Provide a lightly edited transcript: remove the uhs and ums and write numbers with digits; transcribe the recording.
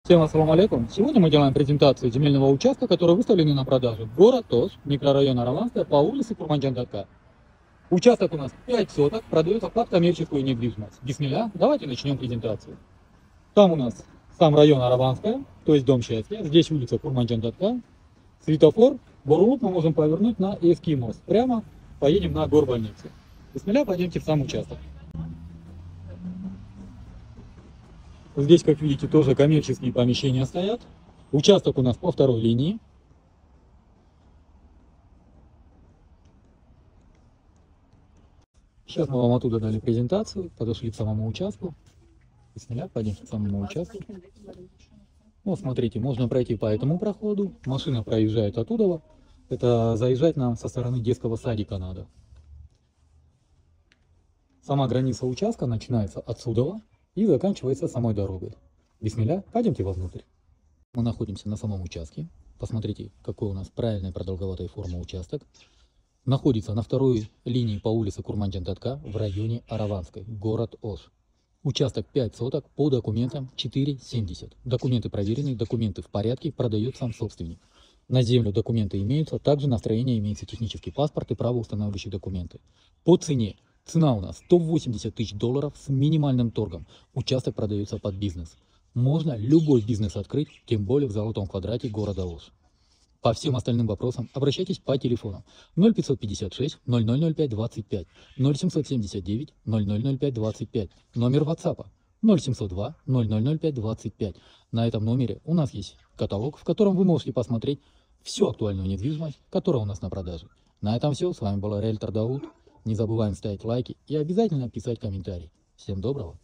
Всем ассаламу алейкум. Сегодня мы делаем презентацию земельного участка, который выставлен на продажу. Город Ош, микрорайон Араванская, по улице Курманджан-Датка. Участок у нас 5 соток, продается под коммерческую недвижимость. Бисмилля, давайте начнем презентацию. Там у нас сам район Араванская, то есть дом счастья. Здесь улица Курманджан-Датка. Светофор. Бурулук мы можем повернуть на Эский мост. Прямо поедем на горбольницу. Бисмилля, пойдемте в сам участок. Здесь, как видите, тоже коммерческие помещения стоят. Участок у нас по второй линии. Сейчас мы вам оттуда дали презентацию, подошли к самому участку. Бисмилля, пойдем к самому участку. Вот смотрите, можно пройти по этому проходу. Машина проезжает оттуда. Это заезжать нам со стороны детского садика надо. Сама граница участка начинается отсюда и заканчивается самой дорогой. Бисмилля, пойдемте вовнутрь. Мы находимся на самом участке. Посмотрите, какой у нас правильной продолговатой формы участок. Находится на второй линии по улице Курманджан-Датка в районе Араванской, город Ош. Участок 5 соток, по документам 4,70. Документы проверены, документы в порядке, продает сам собственник. На землю документы имеются, также на строение имеется технический паспорт и правоустанавливающие документы. По цене. Цена у нас 180 тысяч долларов с минимальным торгом. Участок продается под бизнес. Можно любой бизнес открыть, тем более в золотом квадрате города Ош. По всем остальным вопросам обращайтесь по телефону 0556 0005 25, 0779 0005 25, номер WhatsApp 0702 0005 25. На этом номере у нас есть каталог, в котором вы можете посмотреть всю актуальную недвижимость, которая у нас на продаже. На этом все. С вами был риэлтор Дауд. Не забываем ставить лайки и обязательно писать комментарии. Всем доброго.